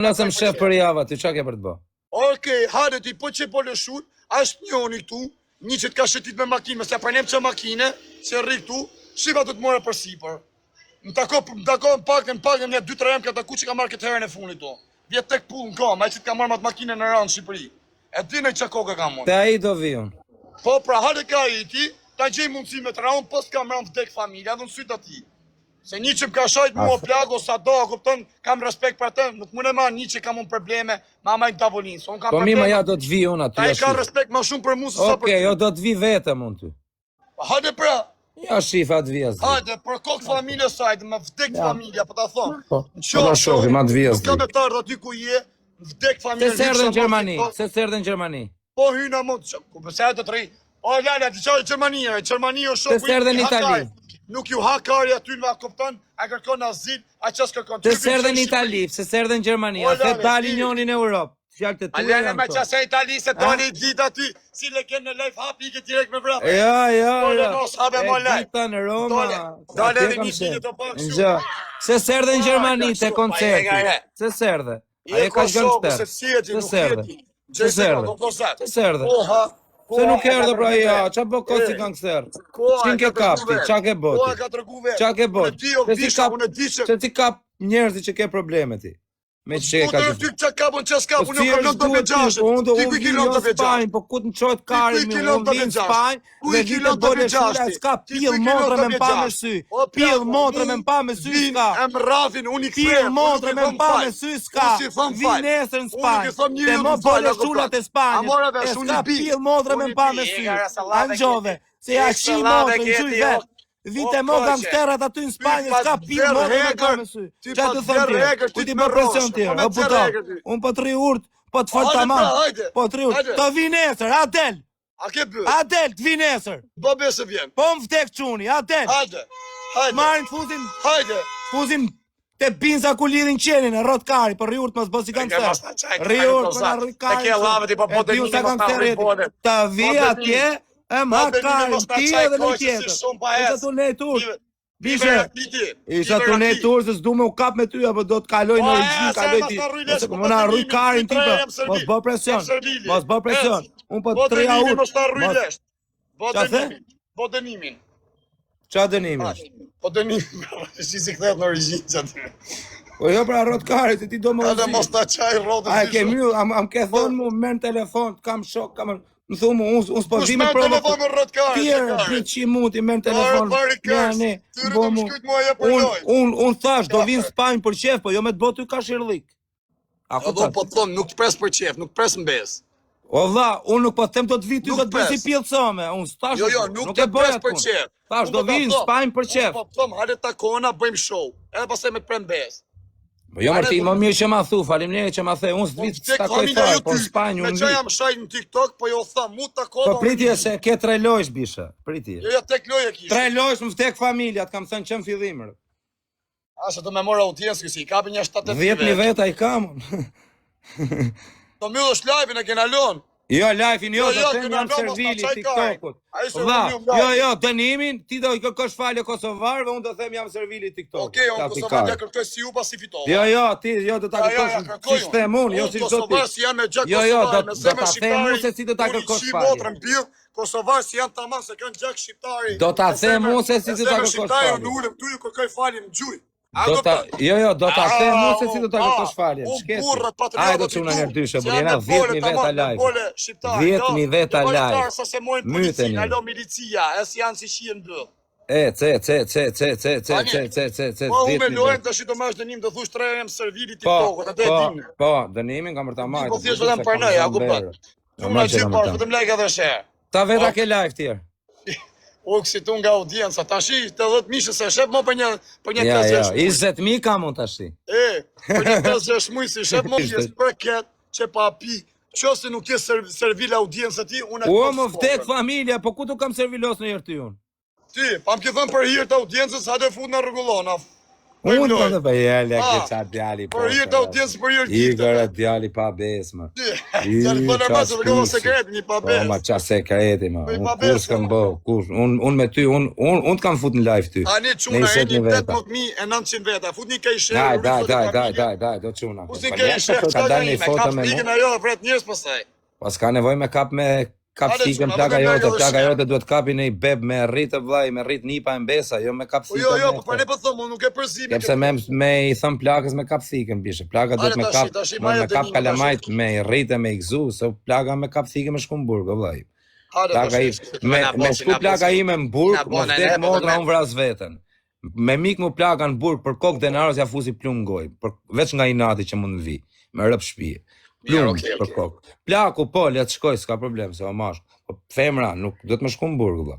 Nësëm shef për java, ty qa ke për të bë? Okej, hajde ti po që po lëshur, ashtë njoni këtu, një që t'ka shëtit me makinë, me se prenem që makine, që rri këtu, shiva të more për sipër. Më tako në pakën një 2-3 em ka taku që ka marrë këtë herën e funit to. Vjet tek pull në kam, ai që t'ka marrë matë makine në randë Shqipëri. E dine që koka ka mund. Te ai do vion. Po pra, hajde ka i ti, ta gjej mundësi me të raun, pos kam raun vdek familja dhe në sytë ati. Se një që më ka shajt mua plagë ose do, kupton, kam respekt për atë, nuk mund e marr një që kam unë probleme, mama i tavolinë. So, po mi ma ja do të vi unë aty. Ai ka respekt më shumë për mua se sa për. Okej, jo do të vi vetëm unë ty. Hajde pra. Ja shifa të vi as. Hajde, për kokë familje sajt, më vdek familja, po ta them. Po shohim ma të vi as. Ka me tardh aty ku je, vdek familja. Se serdhe në Gjermani, se serdhe në Gjermani. Po hyna mund, ku pse do të rri. O lala, ti çoj Gjermania, Gjermania është shoku. Se serdhe në Itali. Nuk ju ha kari aty në kupton, a kërkon azil, a çes kërkon. Se serdhe në Itali, se serdhe në Gjermani, a the dali njëri në Europë. Fjalët e tua. Alena me çase Itali se doli ditë aty, si legend në live hap ikë direkt me vrap. Jo. Mos habe më laj. Dita në Roma. Dole edhe një ditë të pak shumë. Gjë. Se serdhe në Gjermani te koncerti. Se serdhe. Ai ka gangster. Se serdhe. Se serdhe. Se nuk erdhe pra ja, qa bë kosi gangster? Ç'kin ke kapti, qa ke boti? Qa ke boti? Se ti kap njerëzi që ke probleme ti. Me që ka të ty që kapën që s'ka, unë kam lënë të vëgjashët. Ti ku i kilon të vëgjashët? Po ku të në qojtë kari mi, unë vinë Spanjë, dhe vitë bole shira, s'ka pil motre me mpa me sy. Pil motre me mpa me sy s'ka. Pil motre me mpa me sy s'ka. Vinë esër në Spanjë. Te mo bole shulat e Spanjë. E s'ka pil motre me mpa me sy. Angjove, se ja shi motre në gjuj vetë. Vite mo gangsterat aty në Spanjë, s'ka pil motre me mpa me sy. Qa të thëmë tjerë? Ku ti bërë presion tjerë? O puto, unë po të ri urt, po të falë tamam. Po të ri urt. Të vinë esër, Adel. A ke bërë? Adel, të vinë esër. Po besë vjen. Po më vdek quni, Adel. Hajde. Marin të fuzin. Hajde. Fuzin te binza ku lidhin qenin e rot kari, për ri urt mos bësi gangster. Ri urt për na rri kari. Te ke lavët i po po të një mos të rri. Të vi atje, e ma kari, ti edhe në tjetër. Isha tu ne tur. Isha tu ne tur, se s'du me u kap me ty, apo do të kaloj në origin, kaloj ti. Më na rri karin ti, mos bë presion. Mos bë presion. Unë po të trija urt. Qa the? Po dënimin. Qa dënimin? Po dënimin, si kthehet në origin që aty. Po jo pra rot karit, ti do më edhe mos ta qaj rotën. A ke mjë, am ke thonë mu, merë në telefon, kam shok, kam... Më thumë, unë s'po vime pro... Kush merë telefon në rot karit? Tjerë, bitë që mund t'i merë në telefon. Unë thash, do vinë Spanjë për qef, po jo me të botu ka shirlik. Do po të thonë, nuk të pres për qef, nuk pres mbes. O dha, unë nuk po të them do të vitë, do të bësi pjellësome. Unë s'tash, nuk të pres për qef. Thash, do vinë Spanjë për qef. Po të thonë, hajde takona, bëjmë show. Edhe pasaj me të prej mbes. Po jo mërti, më mirë që ma thu, faleminderit që ma the, unë s'vitë s'takoj fare, por Spanjë unë vitë. Me që jam shajt në TikTok, po jo tha, mu takova... Po pritje se ke 3 lojsh, bisha, pritje. Jo, tek loje kishë. 3 lojsh më vdek familja, të kam thënë që më fillimër. Ase të me mora audiencë kësi, i kapi një 7-8 10.000 veta i kam. Do mjë është live-in e kena lonë. Jo, live-in jo, do të jam servili TikTokut. Jo, dënimin, ti do i kërkosh falje Kosovarve, unë do them jam servili TikTokut. Okej, unë Kosovarve kërkoj si ju pas i fitova. Jo, ti do ta kërkosh si shtem unë, jo si çdo ti. Kosovar si jam me gjak Kosovar, do ta them unë se si do ta kërkosh falje. Kosovar si janë tamam se kanë gjak shqiptari. Do ta them unë se si do ta kërkosh falje. Unë ulem këtu ju kërkoj falje në gjuj. Jo, do ta them unë se si do ta kërkosh falje. Shkes. Ai do të unë herë dyshe, por jena 10.000 veta live. 10.000 veta live. Myteni. Alo milicia, as janë si shihen bë. Po unë lojën tash do marrësh dënim, do thush 3 herë servili TikTokut, atë e dim. Po, dënimin kam për ta marrë. Po thjesht vetëm pranoj, a kupton. Unë më gjej pas, vetëm like edhe share. Ta veta ke live tjerë. O kësitu nga audienca, tashi 80 mishë se shep mo për një 5-6 mujë. 20.000 kam unë tashi. Për një 5-6 mujë si shep mo pjesë për ketë që pa pi, që se nuk je servile audienca ti, unë e këtë më vdek familja, po ku tu kam servilos në jërë ty unë? Ti, pa më ke thënë për hirë të audiencës, hajde fut në rregullon, Unë të dhe për jeli, a ke qatë djali po. Për hirtë audiencë, për hirtë gjithë. Igor e djali pa besë, më. Djali për në masë, përgjohë sekret, një pa besë. Po, ma qa sekreti, më. Unë kur s'kam bo, unë me ty, unë t'kam fut në live ty. A një quna, e një 18.900 veta, fut një kej shërë. Daj, do quna. Fut një kej shërë, qka ka një, me kap flikën ajo, vret njës pësaj. Pas ka nevoj me kap fikën, plaka jote duhet kapi në i beb me rritë vlaj, me rritë nipa e mbesa, jo me kap fikën. Jo, për ne për thëmë, nuk e përzime. Kepse me i thëm plakës me kap fikën, bishe. Plaka duhet me kap kalamajt, me i rritë e me i gzu, se plaka me kap fikën me shku në burgë, vlaj. Me shku plaka ime në burgë, më vdek modra unë vras vetën. Me mik mu plaka në burgë, për kokë denarës ja fusi plumë goj, veç nga i nati që mund vi, me rëp shpije. Plumë për kokë. Plaku, po, le të shkoj, s'ka problem, se o mash. Femra, nuk do të me shku në burgë,